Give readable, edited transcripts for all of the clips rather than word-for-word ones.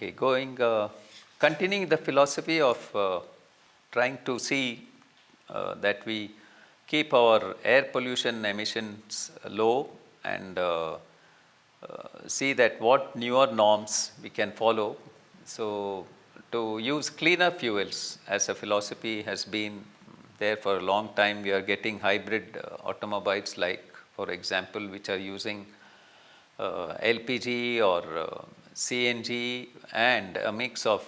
Okay, continuing the philosophy of trying to see that we keep our air pollution emissions low and see that what newer norms we can follow. So, to use cleaner fuels as a philosophy has been there for a long time. We are getting hybrid automobiles, like for example, which are using LPG or CNG and a mix of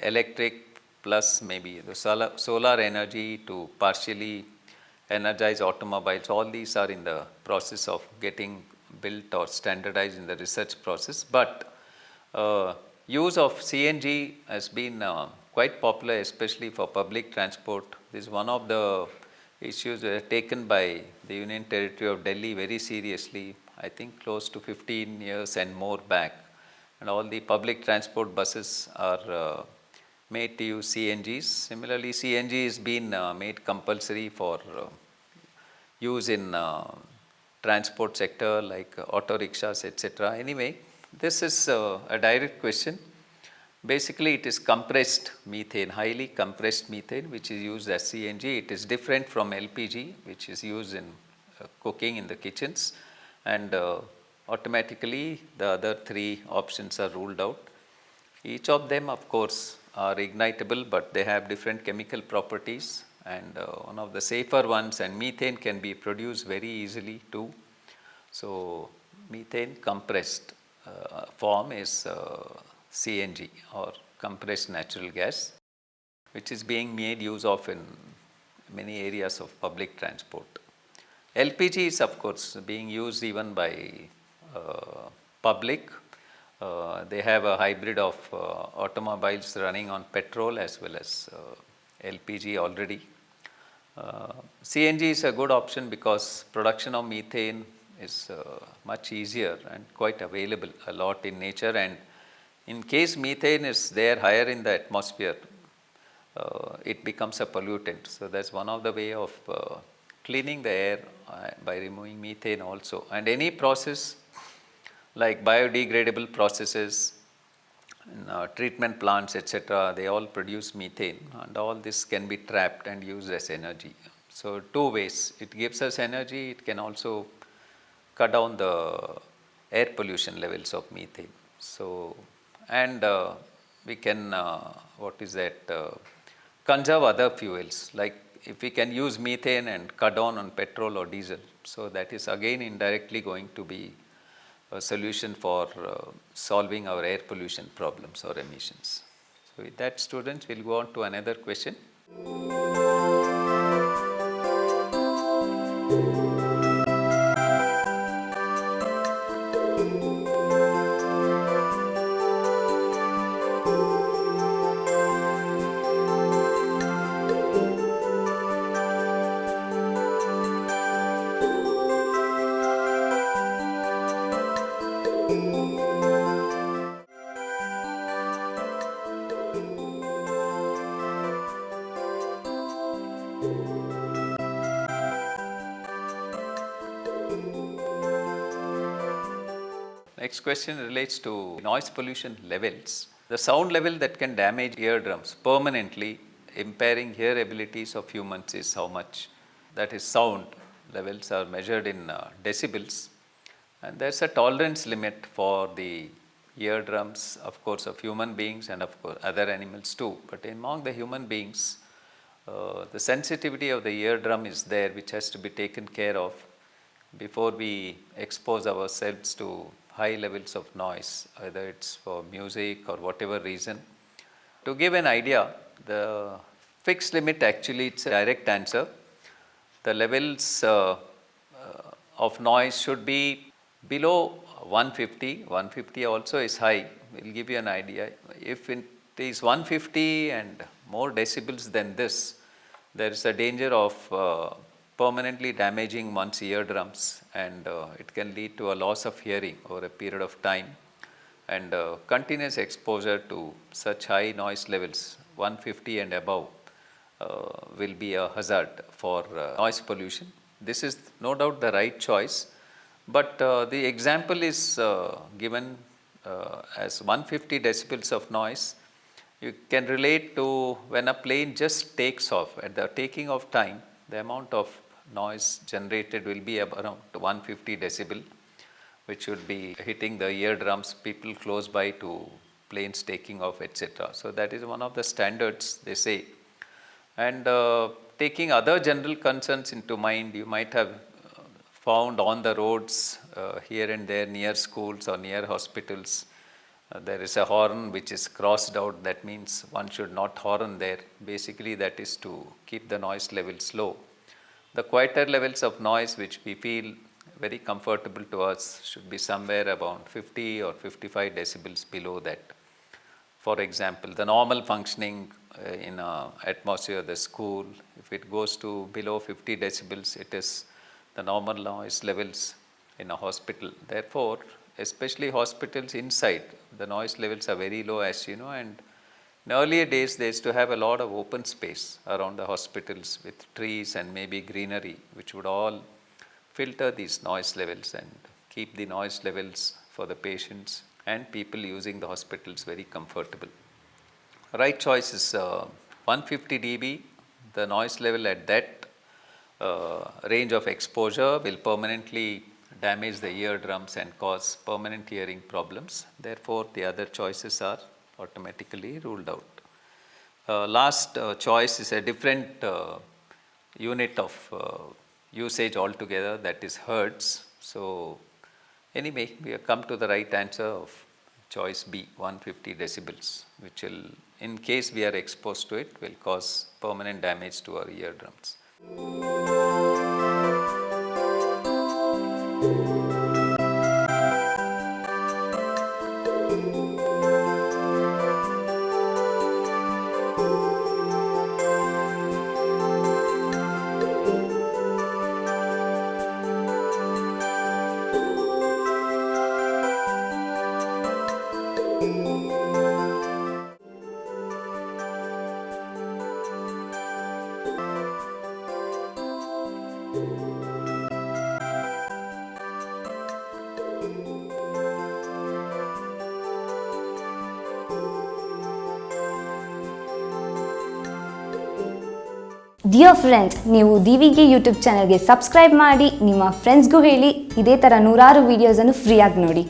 electric plus maybe the solar energy to partially energize automobiles. All these are in the process of getting built or standardized in the research process. But use of CNG has been quite popular, especially for public transport. This is one of the issues taken by the Union Territory of Delhi very seriously. I think close to 15 years and more back, and all the public transport buses are made to use CNGs. Similarly, CNG has been made compulsory for use in transport sector like auto rickshaws, etc. Anyway, this is a direct question. Basically, it is compressed methane, highly compressed methane, which is used as CNG. It is different from LPG, which is used in cooking in the kitchens, and automatically the other three options are ruled out. Each of them, of course, are ignitable, but they have different chemical properties, and one of the safer ones, and methane can be produced very easily too. So, methane compressed form is CNG, or compressed natural gas, which is being made use of in many areas of public transport. LPG is, of course, being used even by public. They have a hybrid of automobiles running on petrol as well as LPG already. CNG is a good option because production of methane is much easier and quite available a lot in nature, and in case methane is there higher in the atmosphere, it becomes a pollutant. So, that is one of the way of cleaning the air by removing methane also. And any process like biodegradable processes, treatment plants, etc., they all produce methane, and all this can be trapped and used as energy. So, two ways: it gives us energy, it can also cut down the air pollution levels of methane. So, and we can conserve other fuels, like if we can use methane and cut down on petrol or diesel. So, that is again indirectly going to be a solution for solving our air pollution problems or emissions. So, with that, students, we will go on to another question. Next question relates to noise pollution levels. The sound level that can damage eardrums permanently, impairing hear abilities of humans, is how much? That is, sound levels are measured in decibels, and there is a tolerance limit for the eardrums, of course, of human beings and of course other animals too. But among the human beings, the sensitivity of the eardrum is there, which has to be taken care of before we expose ourselves to high levels of noise, either it is for music or whatever reason. To give an idea, the fixed limit, actually it is a direct answer. The levels of noise should be below 150. 150 also is high. We will give you an idea. If it is 150 and more decibels than this, there is a danger of permanently damaging one's eardrums, and it can lead to a loss of hearing over a period of time, and continuous exposure to such high noise levels, 150 and above, will be a hazard for noise pollution. This is no doubt the right choice, but the example is given as 150 decibels of noise, you can relate to when a plane just takes off. At the taking off time, the amount of noise generated will be around 150 decibel, which would be hitting the eardrums, people close by to planes taking off, etc. So that is one of the standards they say. And taking other general concerns into mind, you might have found on the roads here and there near schools or near hospitals, there is a horn which is crossed out. That means one should not horn there. Basically, that is to keep the noise levels low. The quieter levels of noise which we feel very comfortable to us should be somewhere around 50 or 55 decibels below that. For example, the normal functioning in an atmosphere of the school, if it goes to below 50 decibels, it is the normal noise levels in a hospital. Therefore, especially hospitals inside, the noise levels are very low, as you know, and in earlier days they used to have a lot of open space around the hospitals with trees and maybe greenery, which would all filter these noise levels and keep the noise levels for the patients and people using the hospitals very comfortable. Right choice is 150 dB. The noise level at that range of exposure will permanently damage the eardrums and cause permanent hearing problems. Therefore, the other choices are automatically ruled out. Last choice is a different unit of usage altogether, that is hertz. So, anyway, we have come to the right answer of choice B, 150 decibels, which will, in case we are exposed to it, will cause permanent damage to our eardrums. Dear friends, ನೀವು ದಿವಿಗೆ YouTube ಚಾನಲ್ಗೆ subscribe ಮಾಡಿ, ನಿಮ್ಮ ಫ್ರೆಂಡ್ಸ್ಗೂ ಹೇಳಿ, ಇದೇ ಥರ ನೂರಾರು ವೀಡಿಯೋಸನ್ನು ಫ್ರೀಯಾಗಿ ನೋಡಿ.